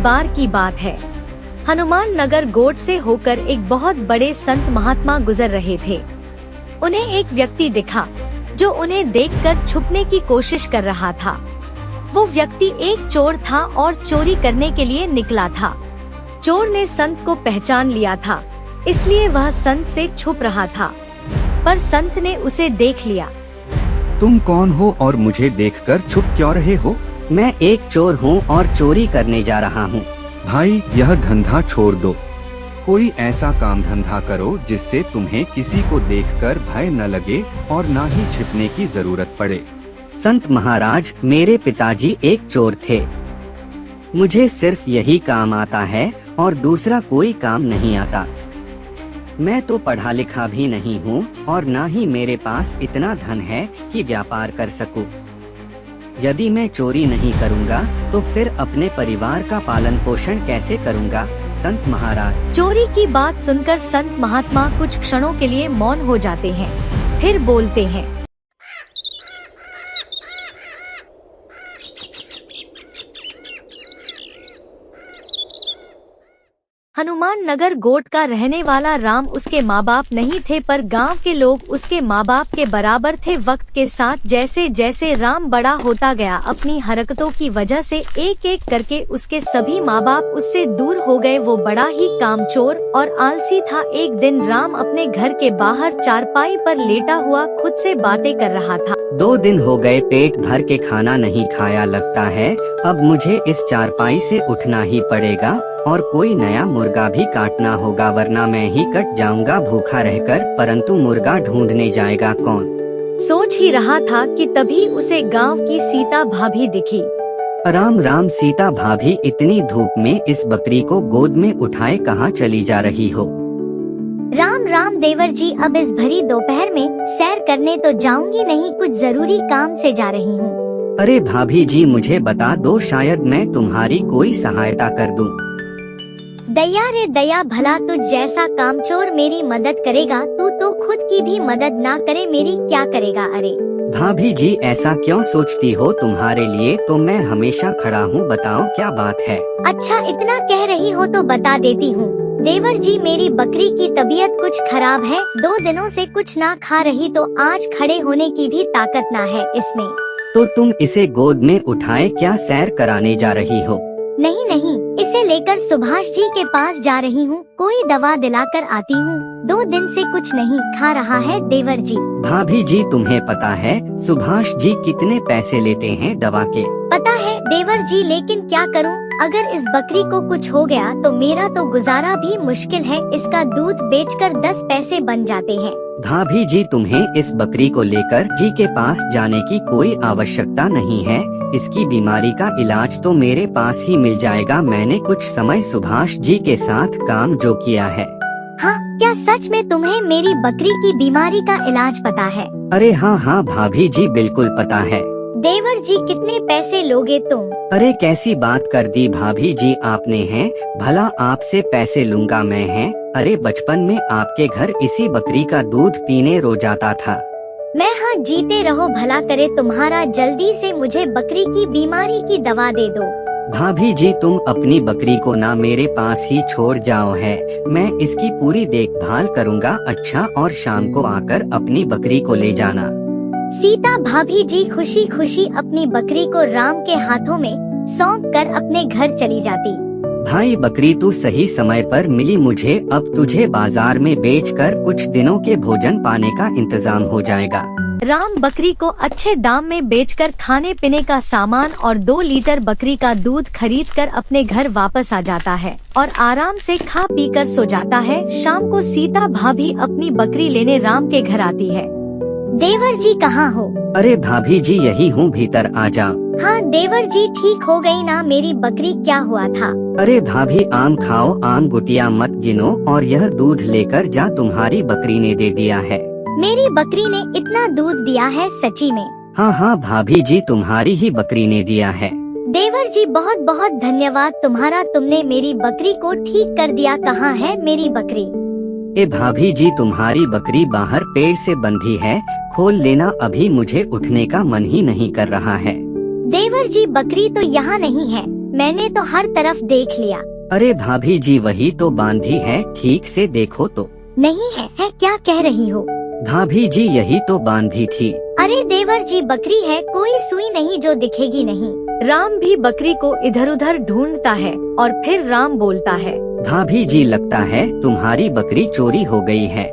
बार की बात है। हनुमान नगर गोड से होकर एक बहुत बड़े संत महात्मा गुजर रहे थे। उन्हें एक व्यक्ति दिखा जो उन्हें देखकर छुपने की कोशिश कर रहा था। वो व्यक्ति एक चोर था और चोरी करने के लिए निकला था। चोर ने संत को पहचान लिया था, इसलिए वह संत से छुप रहा था, पर संत ने उसे देख लिया। तुम कौन हो और मुझे देखकर छुप क्यों रहे हो? मैं एक चोर हूँ और चोरी करने जा रहा हूँ। भाई, यह धंधा छोड़ दो। कोई ऐसा काम धंधा करो जिससे तुम्हें किसी को देखकर भय न लगे और न ही छिपने की जरूरत पड़े। संत महाराज, मेरे पिताजी एक चोर थे। मुझे सिर्फ यही काम आता है और दूसरा कोई काम नहीं आता। मैं तो पढ़ा लिखा भी नहीं हूँ और न ही मेरे पास इतना धन है कि व्यापार कर सकूं। यदि मैं चोरी नहीं करूँगा तो फिर अपने परिवार का पालन पोषण कैसे करूँगा? संत महाराज। चोरी की बात सुनकर संत महात्मा कुछ क्षणों के लिए मौन हो जाते हैं, फिर बोलते हैं। हनुमान नगर गोड का रहने वाला राम उसके माँ बाप नहीं थे, पर गांव के लोग उसके माँ बाप के बराबर थे। वक्त के साथ जैसे जैसे राम बड़ा होता गया, अपनी हरकतों की वजह से एक एक करके उसके सभी माँ बाप उससे दूर हो गए। वो बड़ा ही कामचोर और आलसी था। एक दिन राम अपने घर के बाहर चारपाई पर लेटा हुआ खुद से बातें कर रहा था। 2 दिन हो गए पेट भर के खाना नहीं खाया, लगता है अब मुझे इस चारपाई से उठना ही पड़ेगा और कोई नया मुर्गा भी काटना होगा, वरना मैं ही कट जाऊंगा भूखा रहकर। परंतु मुर्गा ढूंढने जाएगा कौन? सोच ही रहा था कि तभी उसे गांव की सीता भाभी दिखी। राम राम सीता भाभी, इतनी धूप में इस बकरी को गोद में उठाए कहाँ चली जा रही हो? राम राम देवर जी, अब इस भरी दोपहर में सैर करने तो जाऊंगी नहीं, कुछ जरूरी काम से जा रही हूँ। अरे भाभी जी, मुझे बता दो, शायद मैं तुम्हारी कोई सहायता कर दूं। दया रे दया, भला तुझ जैसा कामचोर मेरी मदद करेगा, तू तो खुद की भी मदद ना करे मेरी क्या करेगा? अरे भाभी जी, ऐसा क्यों सोचती हो? तुम्हारे लिए तो मैं हमेशा खड़ा हूँ, बताओ क्या बात है? अच्छा, इतना कह रही हो तो बता देती हूँ। देवर जी, मेरी बकरी की तबीयत कुछ खराब है, 2 दिनों से कुछ ना खा रही, तो आज खड़े होने की भी ताकत ना है इसमें। तो तुम इसे गोद में उठाए क्या सैर कराने जा रही हो? नहीं नहीं, इसे लेकर सुभाष जी के पास जा रही हूँ, कोई दवा दिलाकर आती हूँ, 2 दिन से कुछ नहीं खा रहा है देवर जी। भाभी जी, तुम्हें पता है सुभाष जी कितने पैसे लेते हैं दवा के? पता है देवर जी, लेकिन क्या करूँ, अगर इस बकरी को कुछ हो गया तो मेरा तो गुजारा भी मुश्किल है। इसका दूध बेचकर 10 पैसे बन जाते हैं। भाभी जी, तुम्हें इस बकरी को लेकर जी के पास जाने की कोई आवश्यकता नहीं है। इसकी बीमारी का इलाज तो मेरे पास ही मिल जाएगा। मैंने कुछ समय सुभाष जी के साथ काम जो किया है। हाँ, क्या सच में तुम्हें मेरी बकरी की बीमारी का इलाज पता है? अरे हाँ भाभी जी, बिल्कुल पता है। देवर जी, कितने पैसे लोगे तुम? अरे कैसी बात कर दी भाभी जी आपने, हैं भला आपसे पैसे लूंगा मैं, हैं? अरे बचपन में आपके घर इसी बकरी का दूध पीने रोज आता था। मैं हाँ, जीते रहो, भला करे तुम्हारा। जल्दी से मुझे बकरी की बीमारी की दवा दे दो। भाभी जी, तुम अपनी बकरी को ना मेरे पास ही छोड़ जाओ, है मैं इसकी पूरी देखभाल करूँगा। अच्छा, और शाम को आकर अपनी बकरी को ले जाना। सीता भाभी जी खुशी खुशी अपनी बकरी को राम के हाथों में सौंप कर अपने घर चली जाती। भाई बकरी, तू सही समय पर मिली मुझे। अब तुझे बाजार में बेचकर कुछ दिनों के भोजन पाने का इंतजाम हो जाएगा। राम बकरी को अच्छे दाम में बेचकर खाने पीने का सामान और 2 लीटर बकरी का दूध खरीदकर अपने घर वापस आ जाता है और आराम से खा पी कर सो जाता है। शाम को सीता भाभी अपनी बकरी लेने राम के घर आती है। देवर जी कहाँ हो? अरे भाभी जी, यही हूँ, भीतर आ जाओ। हाँ देवर जी, ठीक हो गई ना मेरी बकरी? क्या हुआ था? अरे भाभी, आम खाओ, आम गुटिया मत गिनो और यह दूध लेकर जा, तुम्हारी बकरी ने दे दिया है। मेरी बकरी ने इतना दूध दिया है सच्ची में? हाँ भाभी जी, तुम्हारी ही बकरी ने दिया है। देवर जी, बहुत बहुत धन्यवाद तुम्हारा, तुमने मेरी बकरी को ठीक कर दिया। कहाँ है मेरी बकरी? ए भाभी जी, तुम्हारी बकरी बाहर पेड़ से बंधी है, खोल लेना, अभी मुझे उठने का मन ही नहीं कर रहा है। देवर जी, बकरी तो यहाँ नहीं है, मैंने तो हर तरफ देख लिया। अरे भाभी जी वही तो बांधी है, ठीक से देखो तो। नहीं है क्या कह रही हो? भाभी जी यही तो बांधी थी। अरे देवर जी बकरी है, कोई सुई नहीं जो दिखेगी नहीं। राम भी बकरी को इधर उधर ढूंढता है और फिर राम बोलता है, भाभी जी लगता है तुम्हारी बकरी चोरी हो गई है।